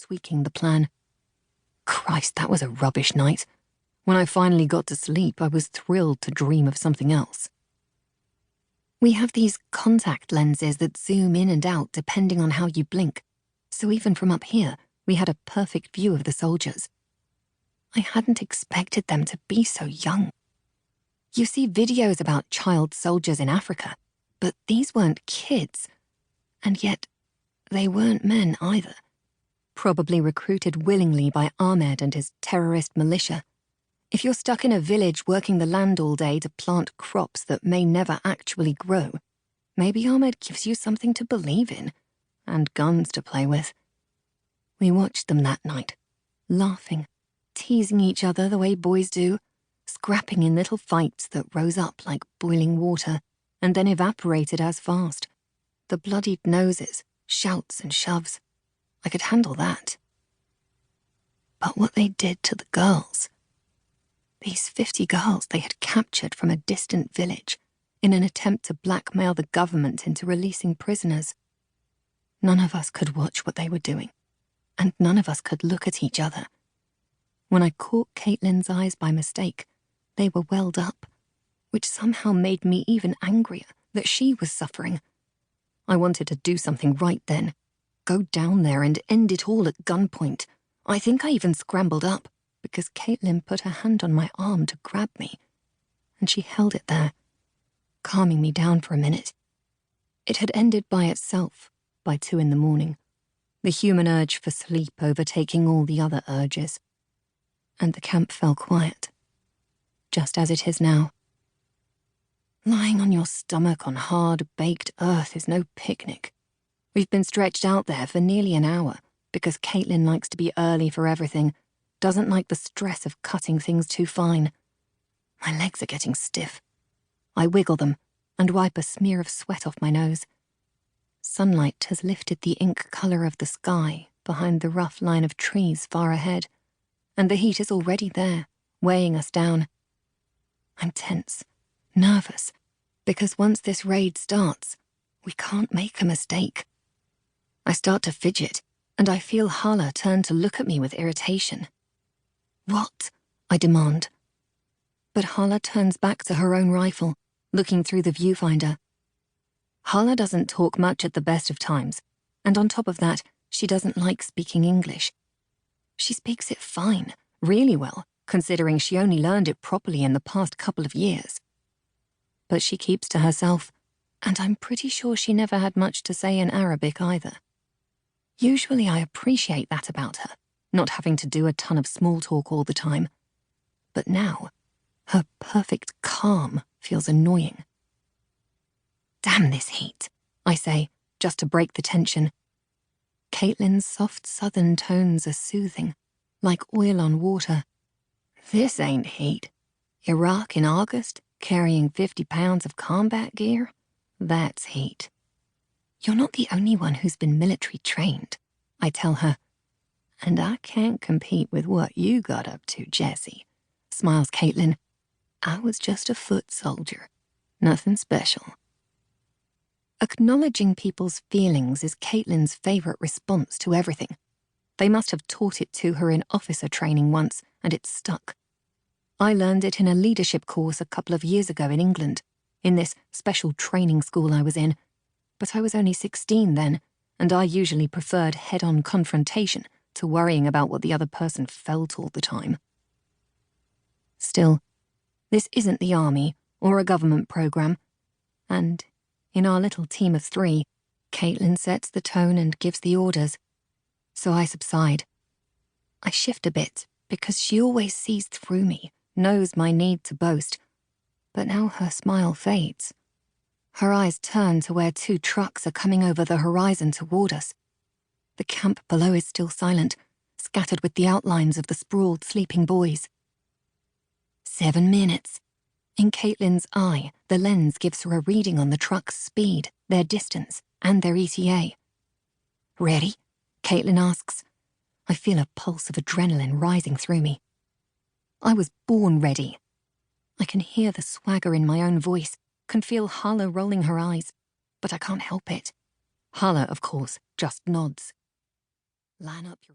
tweaking the plan. Christ, that was a rubbish night. When I finally got to sleep, I was thrilled to dream of something else. We have these contact lenses that zoom in and out depending on how you blink, so even from up here, we had a perfect view of the soldiers. I hadn't expected them to be so young. You see videos about child soldiers in Africa, but these weren't kids, and yet they weren't men either. Probably recruited willingly by Ahmed and his terrorist militia. If you're stuck in a village working the land all day to plant crops that may never actually grow, maybe Ahmed gives you something to believe in, and guns to play with. We watched them that night, laughing, teasing each other the way boys do, scrapping in little fights that rose up like boiling water and then evaporated as fast. The bloodied noses, shouts and shoves. I could handle that. But what they did to the girls, these 50 girls they had captured from a distant village in an attempt to blackmail the government into releasing prisoners. None of us could watch what they were doing, and none of us could look at each other. When I caught Caitlin's eyes by mistake, they were welled up, which somehow made me even angrier that she was suffering. I wanted to do something right then, go down there and end it all at gunpoint. I think I even scrambled up, because Caitlin put her hand on my arm to grab me, and she held it there, calming me down for a minute. It had ended by itself by 2 in the morning, the human urge for sleep overtaking all the other urges, and the camp fell quiet, just as it is now. Lying on your stomach on hard, baked earth is no picnic. We've been stretched out there for nearly an hour because Caitlin likes to be early for everything, doesn't like the stress of cutting things too fine. My legs are getting stiff. I wiggle them and wipe a smear of sweat off my nose. Sunlight has lifted the ink color of the sky behind the rough line of trees far ahead, and the heat is already there, weighing us down. I'm tense, nervous, because once this raid starts, we can't make a mistake. I start to fidget, and I feel Hala turn to look at me with irritation. "What?" I demand. But Hala turns back to her own rifle, looking through the viewfinder. Hala doesn't talk much at the best of times, and on top of that, she doesn't like speaking English. She speaks it fine, really well, considering she only learned it properly in the past couple of years. But she keeps to herself, and I'm pretty sure she never had much to say in Arabic either. Usually I appreciate that about her, not having to do a ton of small talk all the time. But now, her perfect calm feels annoying. "Damn this heat," I say, just to break the tension. Caitlin's soft southern tones are soothing, like oil on water. "This ain't heat. Iraq in August, carrying 50 pounds of combat gear? That's heat." "You're not the only one who's been military trained," I tell her. "And I can't compete with what you got up to, Jessie," smiles Caitlin. "I was just a foot soldier. Nothing special." Acknowledging people's feelings is Caitlin's favorite response to everything. They must have taught it to her in officer training once, and it stuck. I learned it in a leadership course a couple of years ago in England, in this special training school I was in, but I was only 16 then, and I usually preferred head-on confrontation to worrying about what the other person felt all the time. Still, this isn't the army or a government program, and in our little team of 3, Caitlin sets the tone and gives the orders, so I subside. I shift a bit because she always sees through me, knows my need to boast, but now her smile fades. Her eyes turn to where 2 trucks are coming over the horizon toward us. The camp below is still silent, scattered with the outlines of the sprawled sleeping boys. 7 minutes. In Caitlin's eye, the lens gives her a reading on the truck's speed, their distance, and their ETA. "Ready?" Caitlin asks. I feel a pulse of adrenaline rising through me. I was born ready. I can hear the swagger in my own voice, can feel Hala rolling her eyes, but I can't help it. Hala, of course, just nods. "Line up your..."